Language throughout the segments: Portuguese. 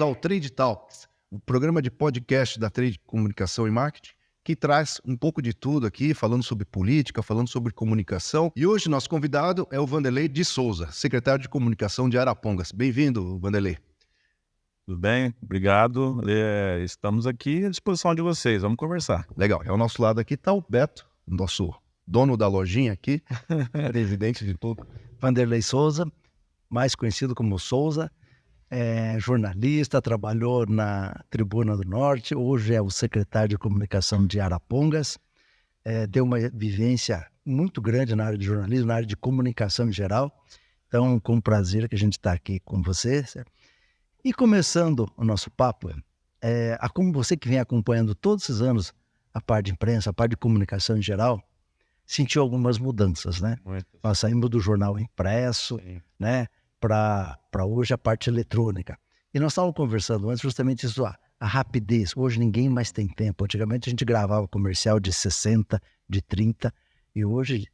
bem-vindos ao Trade Talks, o programa de podcast da Trade Comunicação e Marketing, que traz um pouco de tudo aqui, falando sobre política, falando sobre comunicação. E hoje nosso convidado é o Vanderlei de Souza, secretário de Comunicação de Arapongas. Bem-vindo, Vanderlei. Tudo bem? Obrigado. Estamos aqui à disposição de vocês. Vamos conversar. Legal. Ao nosso lado aqui está o Beto, nosso dono da lojinha aqui, presidente de tudo. Vanderlei Souza, mais conhecido como Souza, é jornalista, trabalhou na Tribuna do Norte, hoje é o secretário de Comunicação de Arapongas, deu uma vivência muito grande na área de jornalismo, na área de comunicação em geral. Então, com prazer que a gente está aqui com você. E começando o nosso papo, como você que vem acompanhando todos esses anos a parte de imprensa, a parte de comunicação em geral, sentiu algumas mudanças, né? Nós saímos do jornal impresso, sim, né, para hoje a parte eletrônica. E nós estávamos conversando antes justamente isso, a rapidez. Hoje ninguém mais tem tempo. Antigamente a gente gravava comercial de 60, de 30, e hoje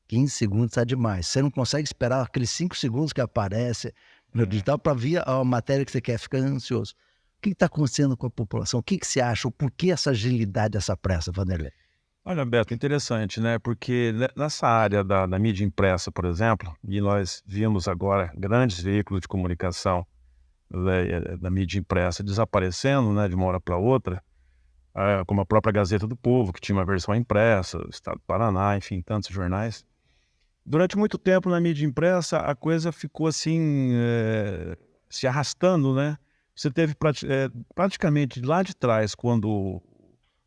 15 segundos está demais. Você não consegue esperar aqueles 5 segundos que aparece no digital para ver a matéria que você quer, ficar ansioso. O que está acontecendo com a população? O que você acha? Por que essa agilidade, essa pressa, Vanderlei? Olha, Beto, interessante, né? Porque nessa área da mídia impressa, por exemplo, e nós vimos agora grandes veículos de comunicação da mídia impressa desaparecendo, né, de uma hora para outra, como a própria Gazeta do Povo, que tinha uma versão impressa, o Estado do Paraná, enfim, tantos jornais. Durante muito tempo na mídia impressa, a coisa ficou assim, se arrastando, né? Você teve praticamente lá de trás, quando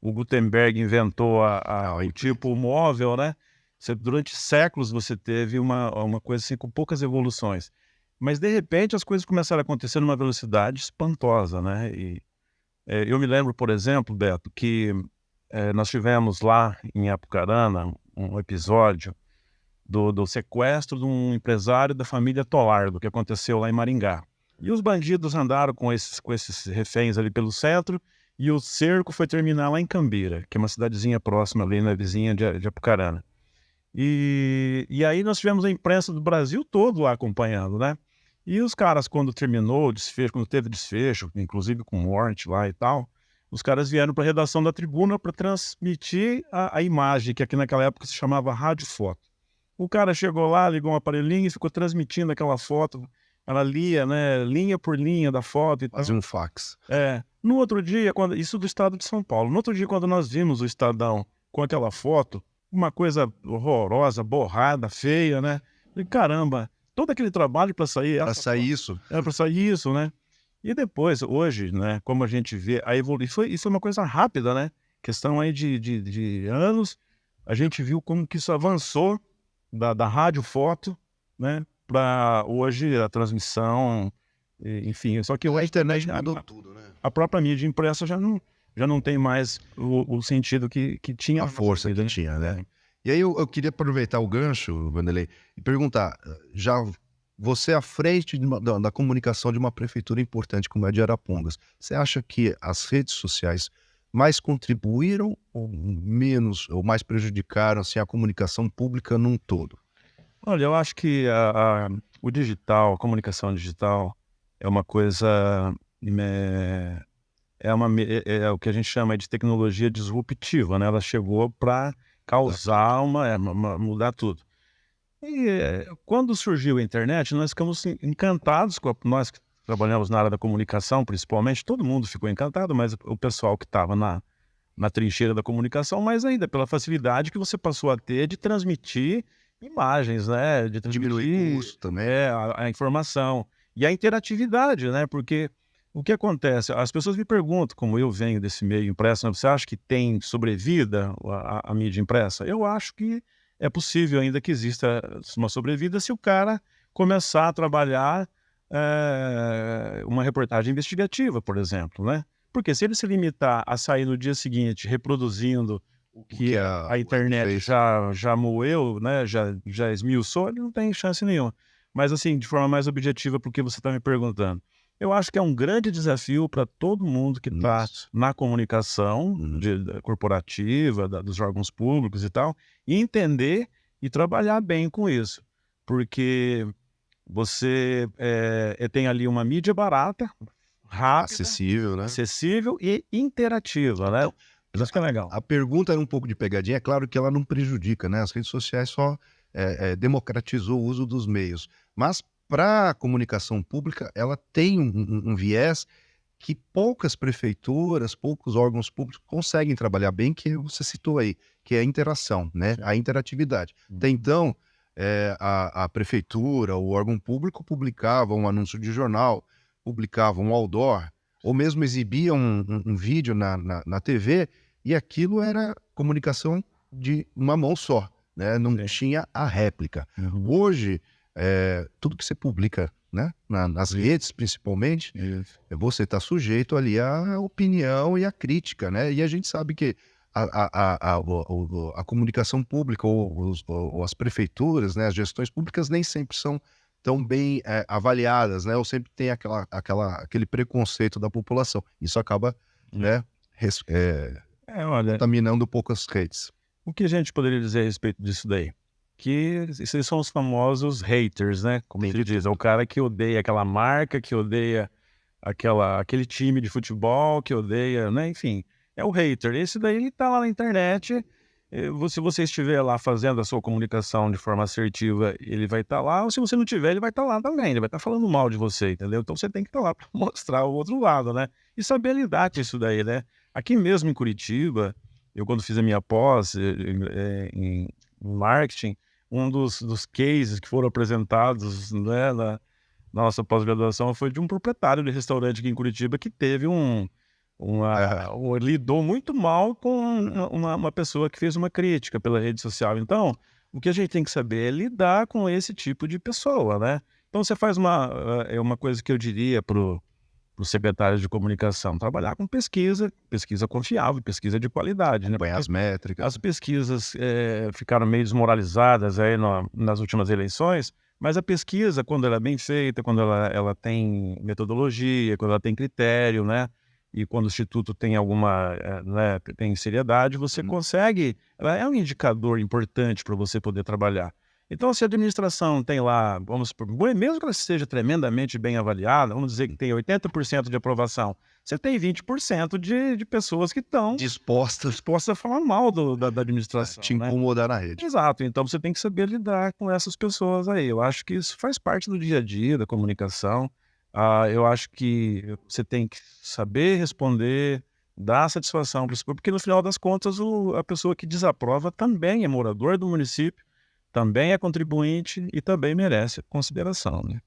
o Gutenberg inventou o tipo móvel, né? Durante séculos você teve uma coisa assim com poucas evoluções. Mas, de repente, as coisas começaram a acontecer numa velocidade espantosa, né? E eu me lembro, por exemplo, Beto, que nós tivemos lá em Apucarana um episódio do sequestro de um empresário da família Tolardo, que aconteceu lá em Maringá. E os bandidos andaram com esses reféns ali pelo centro, e o cerco foi terminar lá em Cambira, que é uma cidadezinha próxima ali, na vizinha de Apucarana. E aí nós tivemos a imprensa do Brasil todo lá acompanhando, né? E os caras, quando terminou o desfecho, quando teve desfecho, inclusive com morte lá e tal, os caras vieram para a redação da Tribuna para transmitir a imagem, que aqui naquela época se chamava radiofoto. O cara chegou lá, ligou um aparelhinho e ficou transmitindo aquela foto. Ela lia, né, linha por linha da foto e tal. Fazia um fax. No outro dia, isso do estado de São Paulo, no outro dia, quando nós vimos o Estadão com aquela foto, uma coisa horrorosa, borrada, feia, né? E caramba, todo aquele trabalho para sair... Para sair isso. Para sair isso, né? E depois, hoje, né, como a gente vê a evolução, isso foi uma coisa rápida, né? Questão aí de anos, a gente viu como que isso avançou da rádio foto, né, para hoje a transmissão, enfim. Só que a internet mudou tudo, né? A própria mídia impressa já não tem mais o sentido que tinha. A força que tinha, né? E aí eu queria aproveitar o gancho, Vanderlei, e perguntar, já você à frente da comunicação de uma prefeitura importante como é a de Arapongas, você acha que as redes sociais mais contribuíram ou menos, ou mais prejudicaram assim, a comunicação pública num todo? Olha, eu acho que o digital, a comunicação digital é uma coisa, é o que a gente chama de tecnologia disruptiva, né? Ela chegou para causar mudar tudo. E quando surgiu a internet, nós ficamos encantados, nós que trabalhamos na área da comunicação, principalmente, todo mundo ficou encantado, mas o pessoal que estava na trincheira da comunicação, mais ainda pela facilidade que você passou a ter de transmitir imagens, né? De diminuir o custo também. A informação. E a interatividade, né? Porque o que acontece? As pessoas me perguntam, como eu venho desse meio impresso, você acha que tem sobrevida a mídia impressa? Eu acho que é possível ainda que exista uma sobrevida se o cara começar a trabalhar uma reportagem investigativa, por exemplo, né? Porque se ele se limitar a sair no dia seguinte reproduzindo o que a internet já moeu, né? Já esmiuçou, ele não tem chance nenhuma. Mas assim, de forma mais objetiva, porque você está me perguntando. Eu acho que é um grande desafio para todo mundo que está na comunicação corporativa, dos órgãos públicos e tal, e entender e trabalhar bem com isso. Porque você tem ali uma mídia barata, rápida, acessível, né? acessível e interativa, né? Isso que é legal. A pergunta era um pouco de pegadinha, é claro que ela não prejudica, né? As redes sociais só democratizou o uso dos meios. Mas para a comunicação pública, ela tem um viés que poucas prefeituras, poucos órgãos públicos conseguem trabalhar bem, que você citou aí, que é a interação, né? A interatividade. Até então, a prefeitura, o órgão público publicava um anúncio de jornal, publicava um outdoor, ou mesmo exibia um vídeo na TV, e aquilo era comunicação de uma mão só, né? Não tinha a réplica. Hoje, tudo que você publica, né? Nas redes, principalmente, você está sujeito ali à opinião e à crítica, né? E a gente sabe que a comunicação pública ou as prefeituras, né? As gestões públicas nem sempre são tão bem avaliadas, né? Ou sempre tem aquele preconceito da população. Isso acaba, né? Olha, Contaminando poucas redes. o que a gente poderia dizer a respeito disso daí? Que esses são os famosos haters, né? Como ele diz, é o cara que odeia aquela marca, que odeia aquele time de futebol, que odeia, né? Enfim, é o hater. Esse daí ele tá lá na internet. Se você estiver lá fazendo a sua comunicação de forma assertiva, ele vai estar lá. Ou se você não tiver, ele vai estar lá também. Ele vai estar falando mal de você, entendeu? Então você tem que estar lá para mostrar o outro lado, né? E saber lidar com isso daí, né? Aqui mesmo em Curitiba, eu quando fiz a minha pós em marketing, um dos cases que foram apresentados, né, na nossa pós-graduação foi de um proprietário de restaurante aqui em Curitiba que teve lidou muito mal com uma pessoa que fez uma crítica pela rede social. Então, o que a gente tem que saber é lidar com esse tipo de pessoa, né? Então, você faz uma coisa que eu diria pro secretário de comunicação, trabalhar com pesquisa confiável, pesquisa de qualidade, né? Acompanhar as métricas. As pesquisas ficaram meio desmoralizadas aí nas últimas eleições, mas a pesquisa, quando ela é bem feita, quando ela tem metodologia, quando ela tem critério, né? E quando o Instituto tem tem seriedade, você consegue, ela é um indicador importante para você poder trabalhar. Então, se a administração tem lá, vamos supor, mesmo que ela seja tremendamente bem avaliada, vamos dizer que tem 80% de aprovação, você tem 20% de pessoas que estão dispostas a falar mal da administração. Te incomodar na rede. Exato, então você tem que saber lidar com essas pessoas aí. Eu acho que isso faz parte do dia a dia da comunicação. Eu acho que você tem que saber responder, dar satisfação para o porque no final das contas a pessoa que desaprova também é morador do município, também é contribuinte e também merece consideração, né?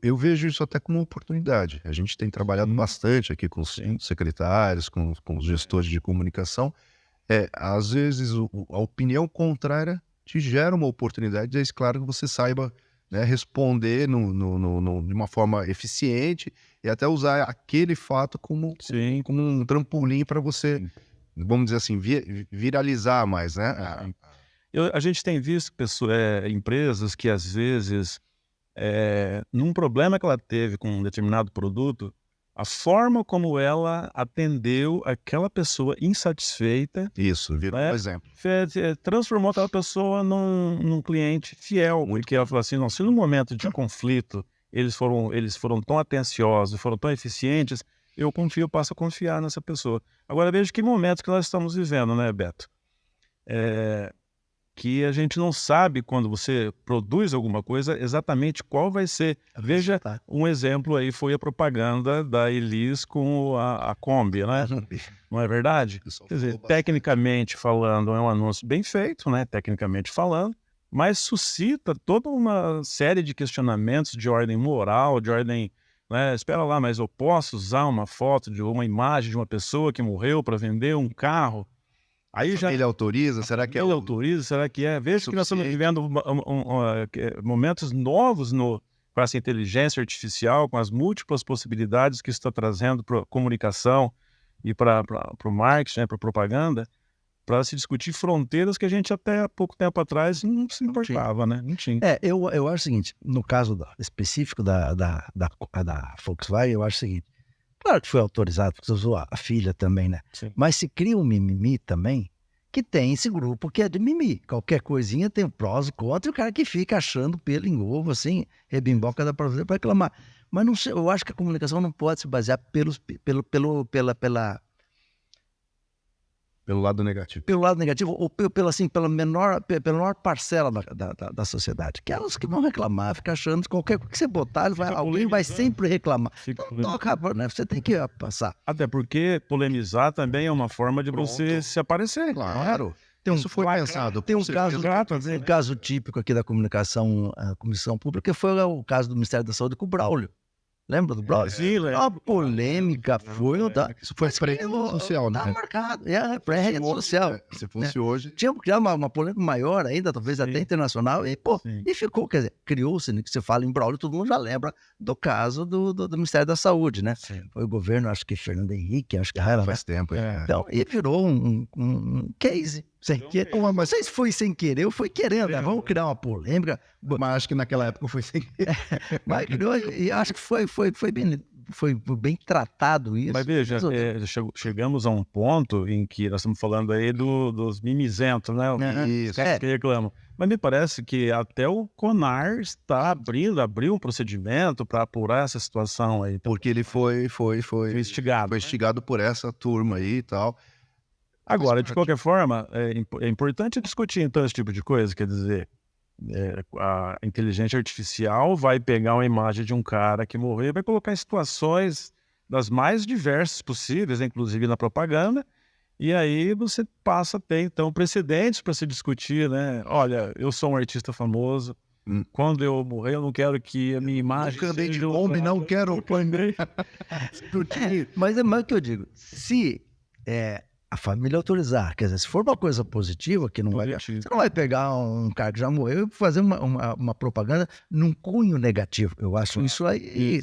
Eu vejo isso até como uma oportunidade. A gente tem trabalhado bastante aqui com os secretários, com os gestores de comunicação. Às vezes a opinião contrária te gera uma oportunidade, desde claro que você saiba, né, responder de uma forma eficiente e até usar aquele fato como um trampolim para você, vamos dizer assim, viralizar mais, né? A gente tem visto empresas que às vezes, num problema que ela teve com um determinado produto, a forma como ela atendeu aquela pessoa insatisfeita. Isso, vira um exemplo. Transformou aquela pessoa num cliente fiel. Porque ela falou assim, não, se no momento de conflito eles foram tão atenciosos, foram tão eficientes, eu passo a confiar nessa pessoa. Agora veja que momentos que nós estamos vivendo, né, Beto? Que a gente não sabe quando você produz alguma coisa exatamente qual vai ser. Veja, um exemplo aí foi a propaganda da Elis com a Kombi, né? Não é verdade? Quer dizer, tecnicamente falando, é um anúncio bem feito, né? Tecnicamente falando, mas suscita toda uma série de questionamentos de ordem moral, de ordem, né? Espera lá, mas eu posso usar uma foto de uma imagem de uma pessoa que morreu para vender um carro? Aí ele autoriza? Será que ele autoriza? Será que é? Veja que nós estamos vivendo momentos novos com essa inteligência artificial, com as múltiplas possibilidades que isso está trazendo para a comunicação e para o marketing, né, para a propaganda, para se discutir fronteiras que a gente até há pouco tempo atrás não se importava, né? Não tinha. Eu acho o seguinte, no caso específico da Volkswagen, eu acho o seguinte, claro que foi autorizado, porque você usou a filha também, né? Sim. Mas se cria um mimimi também, que tem esse grupo que é de mimimi. Qualquer coisinha tem prós e contras, e o cara que fica achando pelo em ovo, assim, rebimboca da pra reclamar. Mas não sei, eu acho que a comunicação não pode se basear pelo Pelo lado negativo. lado negativo ou pela menor parcela da sociedade. Que é os que vão reclamar, ficar achando que qualquer coisa que você botar, alguém vai sempre reclamar. Então, toca, né? Você tem que passar. Até porque polemizar também é uma forma de você se aparecer. Claro. Isso foi pensado. Tem um com certeza. caso típico aqui da comunicação, a comissão pública, que foi o caso do Ministério da Saúde com o Braulio. Lembra do Braulio? Sim, lembro. A polêmica foi... Isso foi pré-rede social, Tá né? marcado. É pré-rede social. Se fosse hoje... Tinha criado uma polêmica maior ainda, talvez até internacional, e, e ficou, quer dizer, criou-se, né, que você fala em Braulio, todo mundo já lembra do caso do Ministério da Saúde, né? Sim. Foi o governo, acho que Fernando Henrique, acho que Faz tempo. então, e virou um case. Sem querer. Não sei se foi sem querer ou foi querendo, né? Vamos criar uma polêmica. Mas acho que naquela época foi sem querer. Mas criou, e acho que foi bem tratado isso. Mas veja, chegamos a um ponto em que nós estamos falando aí dos mimizentos, né? Isso. Que reclamam. Mas me parece que até o CONAR está abriu um procedimento para apurar essa situação aí. Porque ele foi Investigado. Foi instigado por essa turma aí e tal. Agora, de qualquer forma, é importante discutir então esse tipo de coisa, quer dizer, a inteligência artificial vai pegar uma imagem de um cara que morreu e vai colocar em situações das mais diversas possíveis, inclusive na propaganda, e aí você passa a ter, então, precedentes para se discutir, né? Olha, eu sou um artista famoso, quando eu morrer eu não quero que a minha imagem... Nunca andei de homem, não quero... Mas é mais o que eu digo, se... a família autorizar, quer dizer, se for uma coisa positiva, que não vai, você não vai pegar um cara que já morreu e fazer uma propaganda num cunho negativo. Eu acho isso aí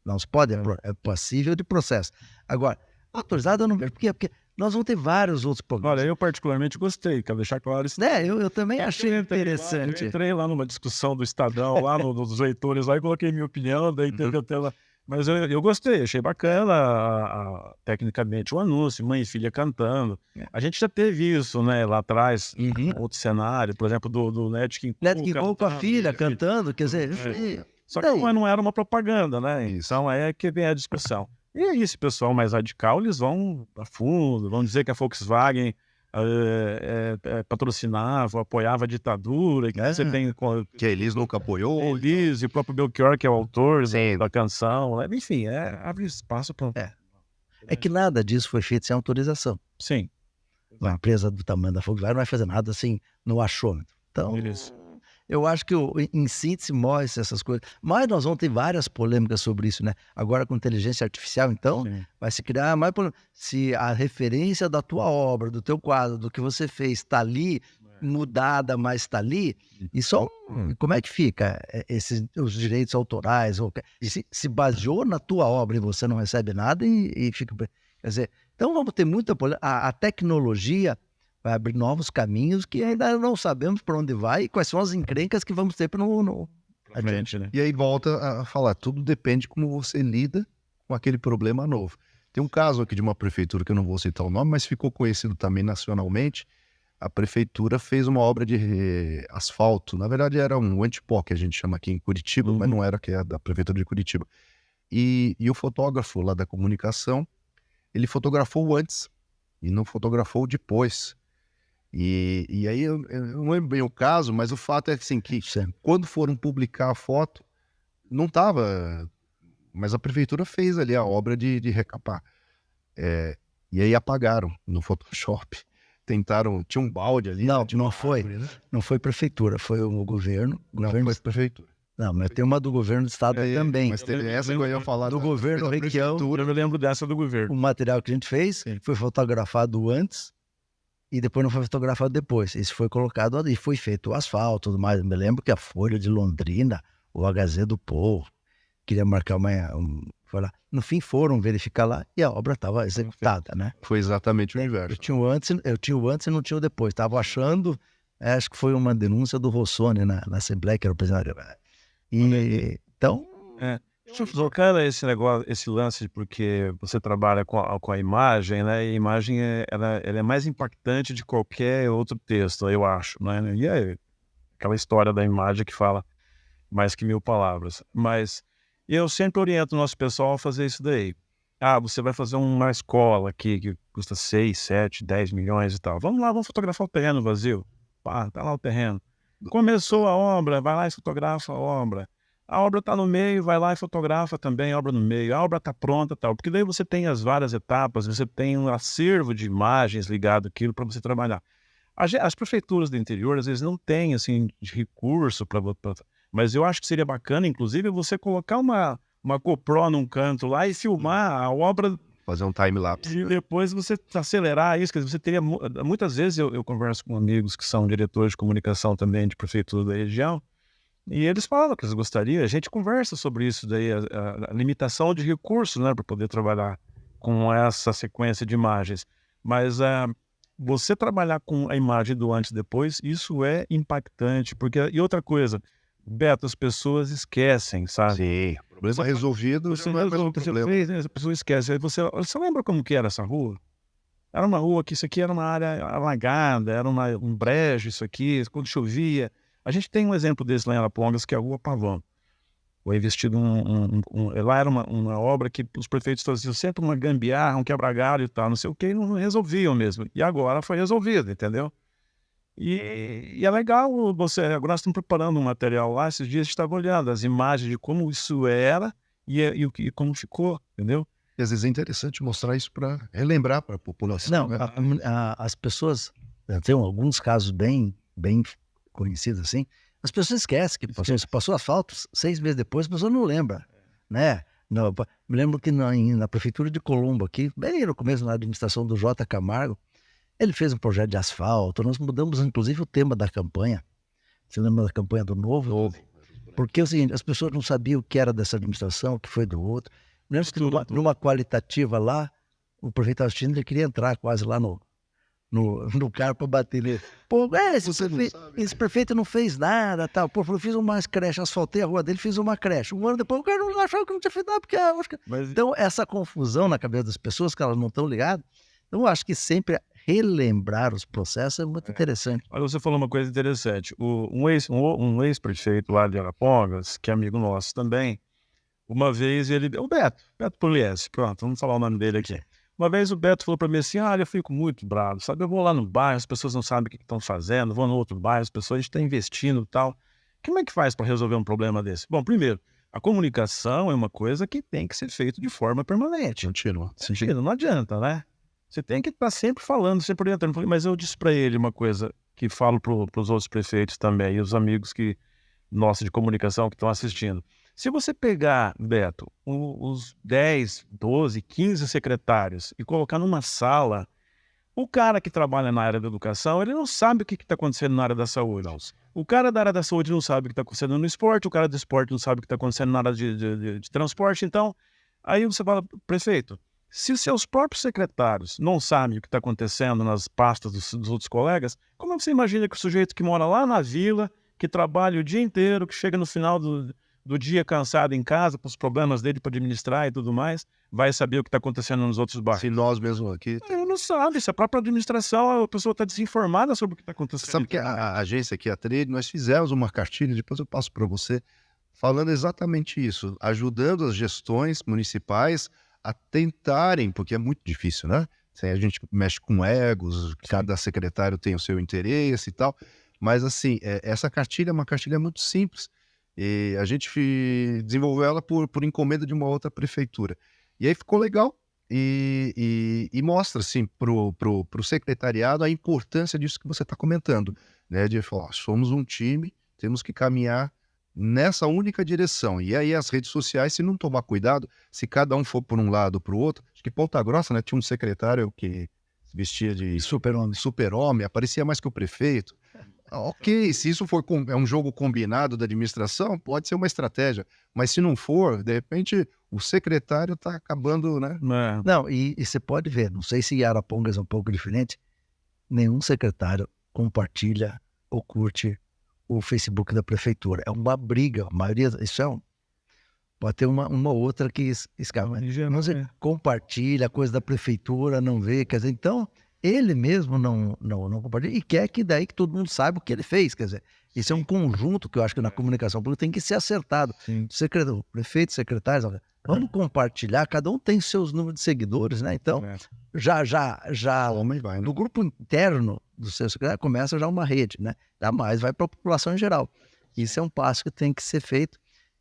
não se pode, é passível de processo. Agora, autorizado eu não vejo. Por quê? Porque nós vamos ter vários outros programas. Olha, eu particularmente gostei, quero deixar claro isso. Eu também achei interessante. Eu entrei lá numa discussão do Estadão, lá nos leitores, lá e coloquei minha opinião, daí teve até lá. Mas eu gostei, achei bacana tecnicamente o anúncio, mãe e filha cantando. A gente já teve isso, né, lá atrás, outro cenário, por exemplo, do Nat King Cole com a filha cantando, quer dizer... Só que não era uma propaganda, né? Então é que vem a discussão. E aí, esse pessoal mais radical, eles vão a fundo, vão dizer que a Volkswagen patrocinava, apoiava a ditadura, que você tem... Que a Elis nunca apoiou. Elis e o próprio Belchior, que é o autor da canção, né? Enfim, abre espaço para... É que nada disso foi feito sem autorização. Sim. Uma empresa do tamanho da Volkswagen não vai fazer nada assim no achômetro. Então, eu acho que em síntese mostra essas coisas. Mas nós vamos ter várias polêmicas sobre isso, né? Agora com inteligência artificial, então, vai se criar mais polêmica. Se a referência da tua obra, do teu quadro, do que você fez está ali, mudada, mas está ali, isso como é que fica? Os direitos autorais? Se baseou na tua obra e você não recebe nada e fica... Quer dizer, então vamos ter muita polêmica. A tecnologia vai abrir novos caminhos que ainda não sabemos para onde vai e quais são as encrencas que vamos ter adiante, né? E aí volta a falar, tudo depende de como você lida com aquele problema novo. Tem um caso aqui de uma prefeitura que eu não vou citar o nome, mas ficou conhecido também nacionalmente. A prefeitura fez uma obra de asfalto, na verdade era um antipó que a gente chama aqui em Curitiba, mas não era, que é da prefeitura de Curitiba. E o fotógrafo lá da comunicação, ele fotografou antes e não fotografou depois. E aí eu não lembro bem o caso, mas o fato é assim, que quando foram publicar a foto, não estava, mas a prefeitura fez ali a obra de recapar. E aí apagaram no Photoshop. Tentaram, tinha um balde ali. Não foi. Não foi prefeitura, foi o governo. Não foi prefeitura. Não, mas tem uma do governo do estado também. Mas teve essa que eu ia falar do governo Requião. Eu me lembro dessa do governo. O material que a gente fez foi fotografado antes e depois não foi fotografado depois. Isso foi colocado ali, foi feito o asfalto, tudo mais. Eu me lembro que a Folha de Londrina, o HZ do Povo, queria marcar foi lá. No fim foram verificar lá e a obra estava executada, né? Foi exatamente o inverso. Eu tinha o antes e não tinha o depois. Estava achando, acho que foi uma denúncia do Rossoni na Assembleia, que era o presidente. Então... Deixa eu focar esse lance, porque você trabalha com a imagem, né? E a imagem ela é mais impactante de qualquer outro texto, eu acho, né? E é aquela história da imagem que fala mais que 1000 palavras. Mas E eu sempre oriento o nosso pessoal a fazer isso daí. Ah, você vai fazer uma escola aqui que custa 6, 7, 10 milhões e tal. Vamos lá, vamos fotografar o terreno vazio. Pá, tá lá o terreno. Começou a obra, vai lá e fotografa a obra. A obra está no meio, vai lá e fotografa também a obra no meio. A obra está pronta, tal. Porque daí você tem as várias etapas, você tem um acervo de imagens ligado àquilo para você trabalhar. As prefeituras do interior, às vezes, não têm, assim, de recurso para... Mas eu acho que seria bacana, inclusive, você colocar uma GoPro num canto lá e filmar a obra... Fazer um time-lapse. E depois você acelerar isso, quer dizer, você teria... Muitas vezes eu converso com amigos que são diretores de comunicação também de prefeitura da região, e eles falam que eles gostariam, a gente conversa sobre isso daí, a limitação de recursos, né, para poder trabalhar com essa sequência de imagens. Mas você trabalhar com a imagem do antes e depois, isso é impactante, porque... E outra coisa, Beto, as pessoas esquecem, sabe? Sim, problema resolvido, Você não é mais um resolve, você problema. fez, né? A pessoa esquece. Aí você lembra como que era essa rua? Era uma rua que isso aqui era uma área alagada, era um brejo isso aqui, quando chovia. A gente tem um exemplo desse lá em Arapongas, que é a Rua Pavão. Foi investido lá era uma obra que os prefeitos faziam sempre uma gambiarra, um quebra-galho e tal, não sei o que, e não resolviam mesmo. E agora foi resolvido, entendeu? E é legal agora nós estamos preparando um material lá, esses dias a gente estava olhando as imagens de como isso era e como ficou, entendeu? E às vezes é interessante mostrar isso para relembrar para a população. Não, né? as pessoas, tem alguns casos bem conhecidos assim, as pessoas esquecem que passou asfalto, 6 meses depois a pessoa não lembra, né? Não, me lembro que na prefeitura de Colombo aqui, bem no começo, na administração do J. Camargo, ele fez um projeto de asfalto, nós mudamos inclusive o tema da campanha. Você lembra da campanha do Novo? Porque é o seguinte, as pessoas não sabiam o que era dessa administração, o que foi do outro. Me lembro que numa qualitativa lá, o prefeito Agostinho, ele queria entrar quase lá no carro para bater nele. Pô, esse prefeito não fez nada, tal. Pô, eu fiz uma creche, asfaltei a rua dele, fiz uma creche. Um ano depois o cara não achava que não tinha feito nada, porque... Então, essa confusão na cabeça das pessoas, que elas não estão ligadas, então eu acho que sempre relembrar os processos é muito interessante. Olha, você falou uma coisa interessante. Um ex-prefeito lá de Arapongas, que é amigo nosso também, uma vez o Beto Pugliese, pronto, vamos falar o nome dele aqui. Uma vez o Beto falou para mim assim, eu fico muito bravo, sabe? Eu vou lá no bairro, as pessoas não sabem o que estão fazendo, vou no outro bairro, as pessoas estão investindo e tal. Como é que faz para resolver um problema desse? Bom, primeiro, a comunicação é uma coisa que tem que ser feita de forma permanente. Continua. Não adianta, né? Você tem que estar sempre falando, sempre orientando. Mas eu disse para ele uma coisa que falo para os outros prefeitos também, e os amigos nossos de comunicação que estão assistindo. Se você pegar, Beto, os 10, 12, 15 secretários e colocar numa sala, o cara que trabalha na área da educação, ele não sabe o que está acontecendo na área da saúde. O cara da área da saúde não sabe o que está acontecendo no esporte, o cara do esporte não sabe o que está acontecendo na área de transporte. Então, aí você fala, prefeito, se os seus próprios secretários não sabem o que está acontecendo nas pastas dos outros colegas, como você imagina que o sujeito que mora lá na vila, que trabalha o dia inteiro, que chega no final do dia cansado em casa, com os problemas dele para administrar e tudo mais, vai saber o que está acontecendo nos outros bairros? Se nós mesmos aqui... Ele não sabe, se a própria administração, a pessoa está desinformada sobre o que está acontecendo. Sabe que a agência aqui, a Trade, nós fizemos uma cartilha, depois eu passo para você, falando exatamente isso, ajudando as gestões municipais a tentarem, porque é muito difícil, né? A gente mexe com egos, cada secretário tem o seu interesse e tal, mas assim, essa cartilha é uma cartilha muito simples, e a gente desenvolveu ela por encomenda de uma outra prefeitura. E aí ficou legal e mostra assim, pro secretariado a importância disso que você está comentando, né? De falar, somos um time, temos que caminhar nessa única direção. E aí as redes sociais, se não tomar cuidado, se cada um for por um lado ou para o outro, acho que Ponta Grossa, né, tinha um secretário que se vestia de super-homem, aparecia mais que o prefeito. Ok, se isso for um jogo combinado da administração, pode ser uma estratégia, mas se não for, de repente o secretário está acabando, né? Não, e você pode ver, não sei se Arapongas é um pouco diferente, nenhum secretário compartilha ou curte o Facebook da prefeitura. É uma briga, a maioria, pode ter uma outra que escapa. Não sei, compartilha a coisa da prefeitura, não vê, quer dizer, então ele mesmo não compartilha e quer que daí que todo mundo saiba o que ele fez, quer dizer, Isso é um conjunto que eu acho que na comunicação pública tem que ser acertado. Sim. O prefeito, secretários, vamos compartilhar, cada um tem seus números de seguidores, né? Então, já Homem vai, né? no grupo interno do seu secretário começa já uma rede, né? Jamais vai para a população em geral. Isso é um passo que tem que ser feito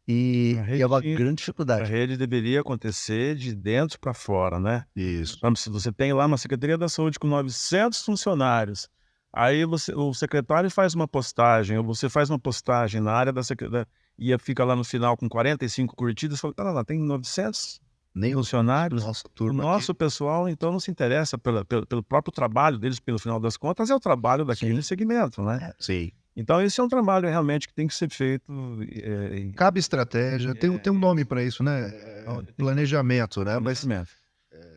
e é uma grande A dificuldade. rede deveria acontecer de dentro para fora, né? Isso. Então, se você tem lá uma Secretaria da Saúde com 900 funcionários, aí o secretário faz uma postagem, ou você faz uma postagem na área da secretaria e fica lá no final com 45 curtidas, fala, tá lá, tem 900 Nem os funcionários. nossa O turma nosso pessoal, então, não se interessa pelo próprio trabalho deles, pelo final das contas, é o trabalho daquele segmento, né? aqui. Sim. Então, esse é um trabalho realmente que tem que ser feito. Cabe estratégia, tem um nome para isso, né? Planejamento, né?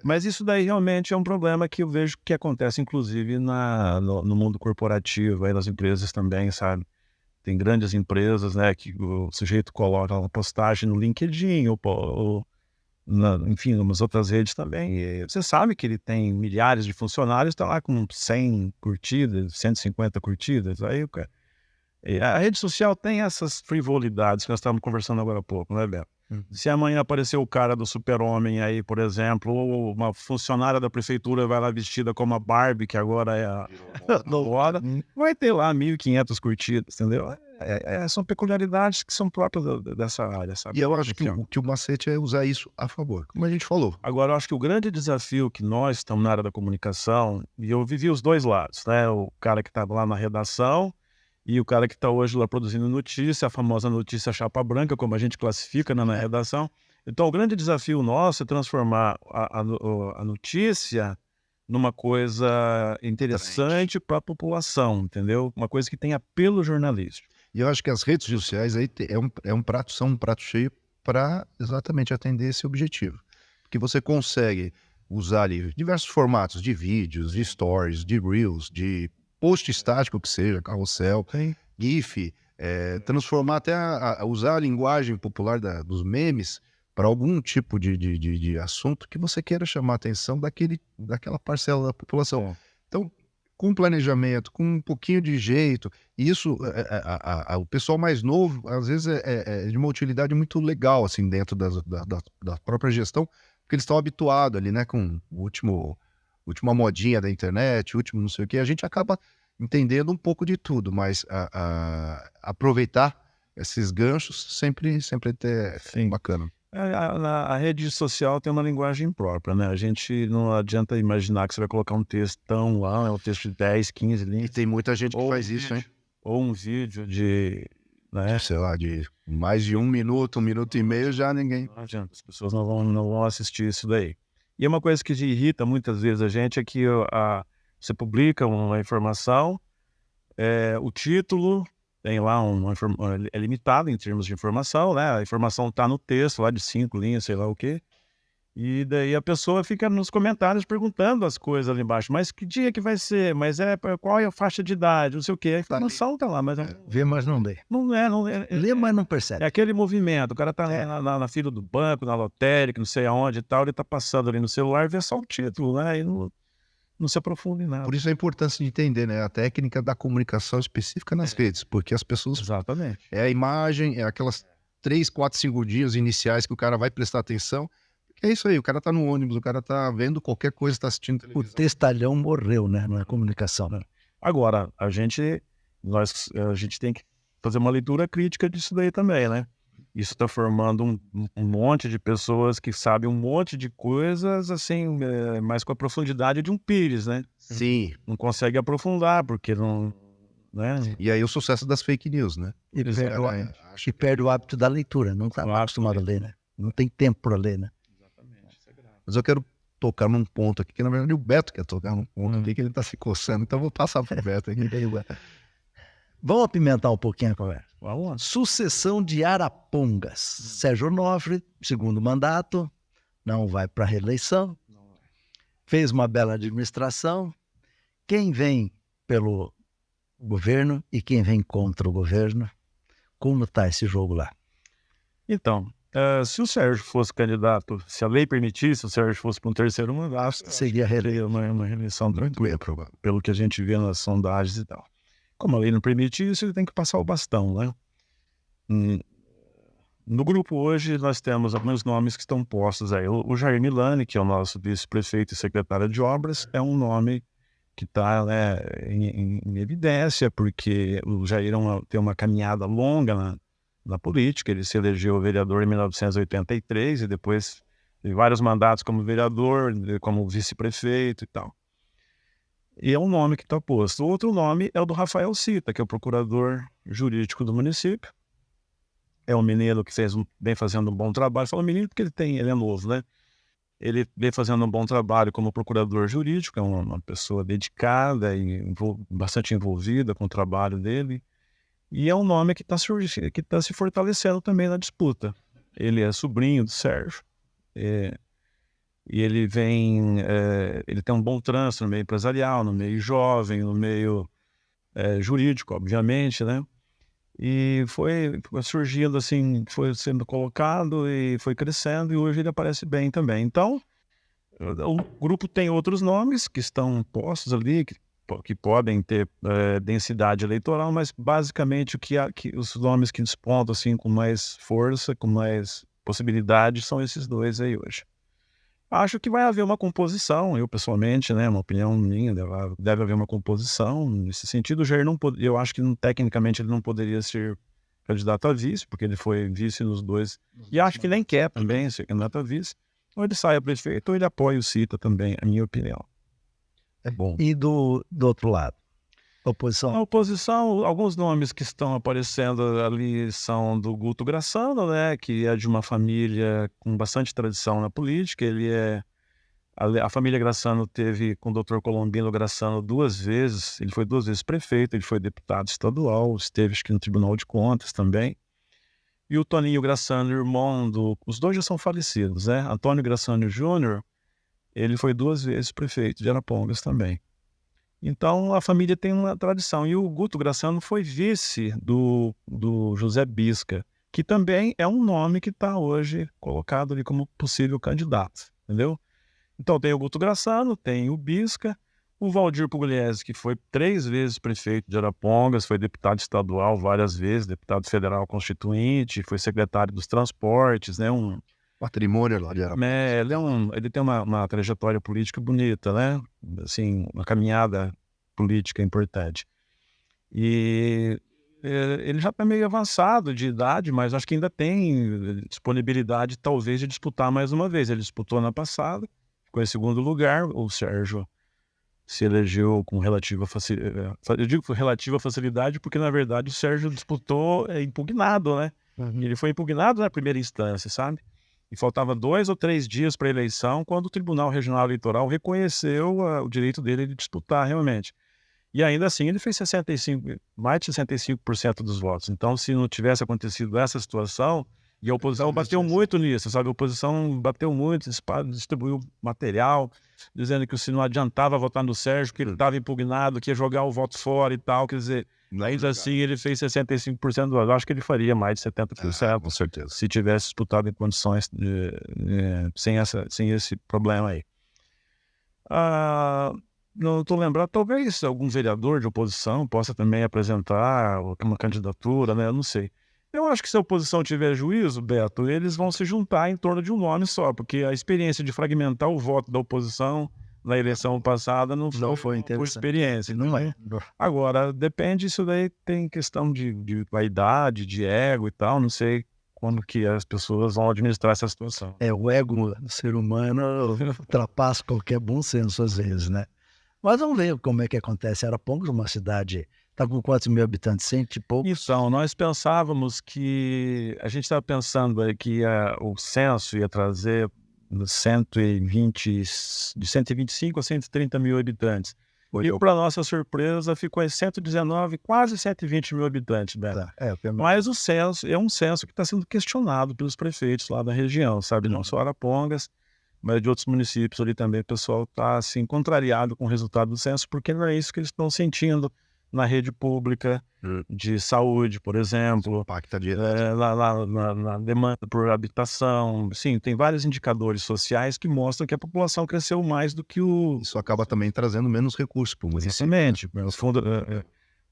Mas isso daí realmente é um problema que eu vejo que acontece, inclusive, no mundo corporativo, aí nas empresas também, sabe? Tem grandes empresas, né, que o sujeito coloca uma postagem no LinkedIn, enfim, umas outras redes também. E você sabe que ele tem milhares de funcionários, está lá com 100 curtidas, 150 curtidas. Aí a rede social tem essas frivolidades que nós estávamos conversando agora há pouco, né, Beto? Se amanhã aparecer o cara do Super-Homem aí, por exemplo, ou uma funcionária da prefeitura vai lá vestida como a Barbie, que agora é a moda, vai ter lá 1.500 curtidas, entendeu? São peculiaridades que são próprias dessa área, sabe? E eu acho que o macete é usar isso a favor, como a gente falou. Agora, eu acho que o grande desafio que nós estamos na área da comunicação, e eu vivi os dois lados, né? O cara que estava lá na redação e o cara que está hoje lá produzindo notícia, a famosa notícia chapa branca, como a gente classifica, né, na redação. Então, o grande desafio nosso é transformar a notícia numa coisa interessante para a população, entendeu? Uma coisa que tenha apelo jornalístico. E eu acho que as redes sociais aí são um prato cheio para exatamente atender esse objetivo. Porque você consegue usar ali diversos formatos de vídeos, de stories, de reels, de post estático que seja, carrossel, GIF, transformar até usar a linguagem popular dos memes para algum tipo de assunto que você queira chamar a atenção daquela parcela da população. Então, com planejamento, com um pouquinho de jeito, isso, o pessoal mais novo, às vezes, é de uma utilidade muito legal, assim, dentro da própria gestão, porque eles estão habituados ali, né, com última modinha da internet, último não sei o que, a gente acaba entendendo um pouco de tudo, mas aproveitar esses ganchos sempre é bacana. A rede social tem uma linguagem própria, né? A gente não adianta imaginar que você vai colocar um textão lá, um texto de 10, 15 linhas. E tem muita gente que faz isso, hein? Ou um vídeo de, né? Sei lá, de mais de 1 minuto, 1 minuto e meio, já ninguém... Não adianta, as pessoas não vão assistir isso daí. E uma coisa que irrita muitas vezes a gente é que você publica uma informação, o título tem lá é limitado em termos de informação, né? A informação está no texto lá de 5 linhas, sei lá o quê. E daí a pessoa fica nos comentários perguntando as coisas ali embaixo. Mas que dia que vai ser? Mas qual é a faixa de idade? Não sei o quê. A informação tá lá, mas Vê, mas não lê. não é. Lê, mas não percebe. É aquele movimento. O cara tá na fila do banco, na lotérica, não sei aonde e tal. Ele tá passando ali no celular e vê só o título, né? E não se aprofunda em nada. Por isso a importância de entender, né, a técnica da comunicação específica nas redes, porque as pessoas... Exatamente. É a imagem, é aquelas 3, 4 segundinhos iniciais que o cara vai prestar atenção. É isso aí, o cara tá no ônibus, o cara tá vendo qualquer coisa, tá assistindo O televisão. textalhão morreu, né, na comunicação. Né? Agora, a gente tem que fazer uma leitura crítica disso daí também, né? Isso está formando um monte de pessoas que sabem um monte de coisas, assim, mais com a profundidade de um pires, né? Sim. Não consegue aprofundar, porque não... né? E aí o sucesso das fake news, né? E perde o hábito da leitura, não está acostumado a ler, né? Não tem tempo para ler, né? Exatamente, isso é grave. Mas eu quero tocar num ponto aqui, que na verdade o Beto quer tocar num ponto aqui, que ele tá se coçando, então eu vou passar pro Beto aqui. Vamos apimentar um pouquinho a conversa. Vamos. Sucessão de Arapongas. Sérgio Onofre, segundo mandato, não vai para reeleição. Fez uma bela administração. Quem vem pelo governo e quem vem contra o governo? Como está esse jogo lá? Então, se o Sérgio fosse candidato, se a lei permitisse, o Sérgio fosse para um terceiro mandato, Seria seria uma reeleição tranquila, pelo que a gente vê nas sondagens e tal. Como a lei não permite isso, ele tem que passar o bastão, né? No grupo hoje nós temos alguns nomes que estão postos aí. O Jair Milani, que é o nosso vice-prefeito e secretário de obras, é um nome que está, né, em evidência, porque o Jair tem uma caminhada longa na política. Ele se elegeu vereador em 1983 e depois teve vários mandatos como vereador, como vice-prefeito e tal. E é um nome que está posto. O outro nome é o do Rafael Cita, que é o procurador jurídico do município. É um menino que vem fazendo um bom trabalho. Falo menino porque ele é novo, né? Ele vem fazendo um bom trabalho como procurador jurídico, é uma pessoa dedicada e bastante envolvida com o trabalho dele. E é um nome que está se fortalecendo também na disputa. Ele é sobrinho do Sérgio. E ele ele tem um bom trânsito no meio empresarial, no meio jovem, no meio jurídico, obviamente, né? E foi surgindo assim, foi sendo colocado e foi crescendo, e hoje ele aparece bem também. Então, o grupo tem outros nomes que estão postos ali, que podem ter densidade eleitoral, mas basicamente os nomes que despontam assim, com mais força, com mais possibilidade, são esses dois aí hoje. Acho que vai haver uma composição, eu pessoalmente, né, uma opinião minha, deve haver uma composição. Nesse sentido, o Jair eu acho que tecnicamente ele não poderia ser candidato a vice, porque ele foi vice nos dois, e acho que nem quer também ser candidato a vice. Ou ele sai a prefeito, ou ele apoia o Cita também, a minha opinião. É bom. E do outro lado? Oposição? Na oposição, alguns nomes que estão aparecendo ali são do Guto Graçano, né, que é de uma família com bastante tradição na política. A família Graçano teve com o Dr. Colombino Graçano 2 vezes. Ele foi 2 vezes prefeito, ele foi deputado estadual, esteve acho que no Tribunal de Contas também. E o Toninho Graçano, irmão os dois já são falecidos, né? Antônio Graçano Júnior, ele foi 2 vezes prefeito de Arapongas também. Então, a família tem uma tradição. E o Guto Graçano foi vice do José Bisca, que também é um nome que está hoje colocado ali como possível candidato, entendeu? Então, tem o Guto Graçano, tem o Bisca, o Valdir Pugliese, que foi 3 vezes prefeito de Arapongas, foi deputado estadual várias vezes, deputado federal constituinte, foi secretário dos transportes, né? Patrimônio lá de Arapongas. Ele tem uma trajetória política bonita, né? Assim, uma caminhada política importante. E ele já está meio avançado de idade, mas acho que ainda tem disponibilidade, talvez, de disputar mais uma vez. Ele disputou na passada, ficou em segundo lugar. O Sérgio se elegeu com relativa facilidade. Eu digo com relativa facilidade porque, na verdade, o Sérgio disputou impugnado, né? Uhum. Ele foi impugnado na primeira instância, sabe? E faltava 2 ou 3 dias para a eleição, quando o Tribunal Regional Eleitoral reconheceu o direito dele de disputar realmente. E ainda assim ele fez mais de 65% dos votos. Então, se não tivesse acontecido essa situação, e a oposição bateu muito nisso, sabe? A oposição bateu muito, distribuiu material, dizendo que se não adiantava votar no Sérgio, que ele estava impugnado, que ia jogar o voto fora e tal. Quer dizer, ainda assim ele fez 65% do voto. Eu acho que ele faria mais de 70%. Com certeza. Se tivesse disputado em condições sem esse problema aí. Não estou lembrado, talvez algum vereador de oposição possa também apresentar uma candidatura, né? Eu não sei. Eu acho que se a oposição tiver juízo, Beto, eles vão se juntar em torno de um nome só, porque a experiência de fragmentar o voto da oposição na eleição passada não foi por experiência. Não é. Agora, depende, isso daí tem questão de vaidade, de ego e tal, não sei como que as pessoas vão administrar essa situação. O ego do ser humano ultrapassa qualquer bom senso às vezes, né? Mas vamos ver como é que acontece. Arapongas, uma cidade, está com quantos mil habitantes? 100 e poucos? Então, nós pensávamos que... A gente estava pensando que o censo ia trazer de 125 a 130 mil habitantes. E, para nossa surpresa, ficou em 119, quase 120 mil habitantes, Beto. Mas o censo é um censo que está sendo questionado pelos prefeitos lá da região, sabe? Não só Arapongas, mas de outros municípios ali também. O pessoal está assim, contrariado com o resultado do censo, porque não é isso que eles estão sentindo na rede pública de saúde, por exemplo, Impacta direto. na demanda por habitação. Sim, tem vários indicadores sociais que mostram que a população cresceu mais do que Isso acaba também trazendo menos recursos para o município. Exatamente.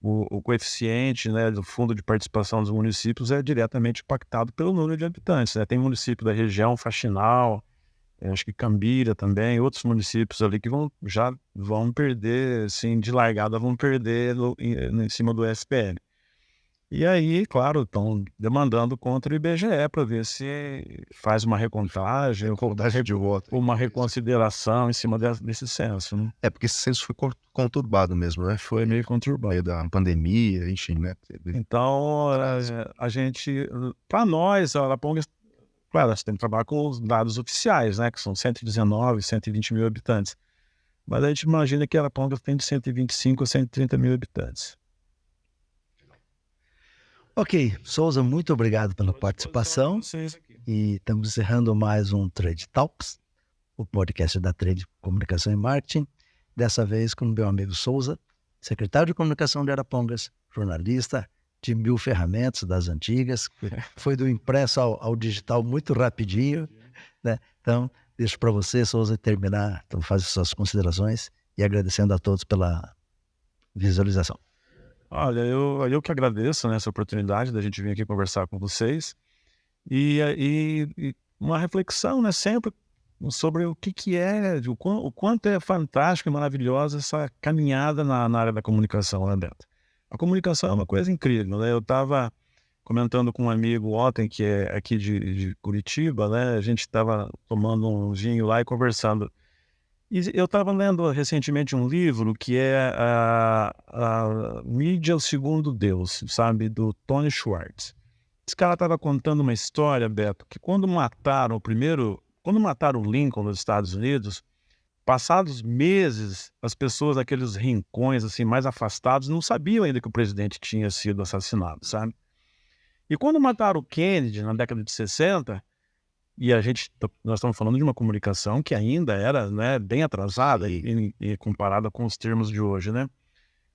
o coeficiente, né, do fundo de participação dos municípios é diretamente impactado pelo número de habitantes, né? Tem município da região, Faxinal, acho que Cambira também, outros municípios ali que já vão perder, assim, de largada, vão perder em cima do FPL. E aí, claro, estão demandando contra o IBGE para ver se faz uma recontagem De voto. ou uma reconsideração em cima desse censo, né? Porque esse censo foi conturbado mesmo, né? Foi meio conturbado. Meio da pandemia, enfim, né? Então, a gente, para nós, a Arapongas, claro, você tem que trabalhar com os dados oficiais, né? Que são 119, 120 mil habitantes. Mas a gente imagina que a Arapongas tem de 125 a 130 mil habitantes. Ok, Souza, muito obrigado pela participação. E estamos encerrando mais um Trade Talks, o podcast da Trade Comunicação e Marketing. Dessa vez com o meu amigo Souza, secretário de Comunicação de Arapongas, jornalista de 1000 ferramentas das antigas, foi do impresso ao digital muito rapidinho, né? Então, deixo para você, Souza, terminar, então fazer suas considerações e agradecendo a todos pela visualização. Olha, eu que agradeço, né, essa oportunidade da gente vir aqui conversar com vocês e uma reflexão, né, sempre sobre o que é, o quanto é fantástico e maravilhosa essa caminhada na área da comunicação, né, Beto? A comunicação é uma coisa incrível, né? Eu estava comentando com um amigo ontem, que é aqui de Curitiba, né? A gente estava tomando um vinho lá e conversando. E eu estava lendo recentemente um livro que é a Mídia, o Segundo Deus, sabe? Do Tony Schwartz. Esse cara estava contando uma história, Beto, que quando mataram o Lincoln nos Estados Unidos, passados meses, as pessoas naqueles rincões assim mais afastados não sabiam ainda que o presidente tinha sido assassinado, sabe? E quando mataram o Kennedy na década de 60, e nós estamos falando de uma comunicação que ainda era, né, bem atrasada e comparada com os termos de hoje, né?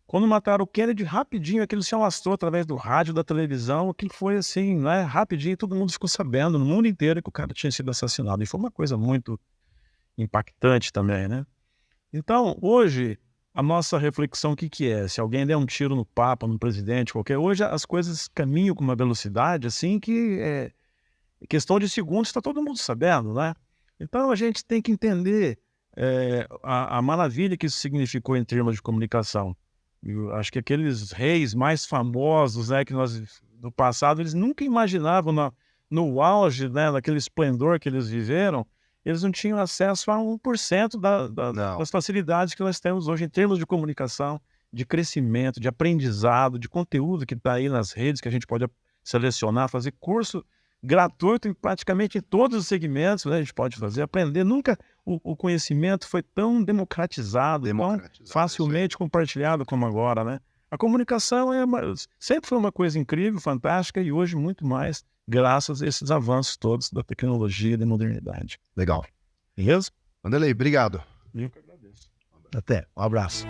Quando mataram o Kennedy, rapidinho, aquilo se alastrou através do rádio, da televisão, aquilo foi assim, né, rapidinho, todo mundo ficou sabendo, no mundo inteiro, que o cara tinha sido assassinado. E foi uma coisa muito impactante também, né? Então, hoje, a nossa reflexão, o que é? Se alguém der um tiro no Papa, no presidente, hoje as coisas caminham com uma velocidade, assim, que questão de segundos está todo mundo sabendo, né? Então a gente tem que entender a maravilha que isso significou em termos de comunicação. Eu acho que aqueles reis mais famosos, né, que no passado, eles nunca imaginavam no auge, né, naquele esplendor que eles viveram, eles não tinham acesso a 1% das facilidades que nós temos hoje em termos de comunicação, de crescimento, de aprendizado, de conteúdo que está aí nas redes, que a gente pode selecionar, fazer curso gratuito em praticamente todos os segmentos, né? A gente pode fazer, aprender. Nunca o conhecimento foi tão democratizado, tão facilmente compartilhado como agora, né? A comunicação sempre foi uma coisa incrível, fantástica e hoje muito mais, graças a esses avanços todos da tecnologia e da modernidade. Legal. Beleza? Vanderlei, obrigado. Eu que agradeço. Até, um abraço.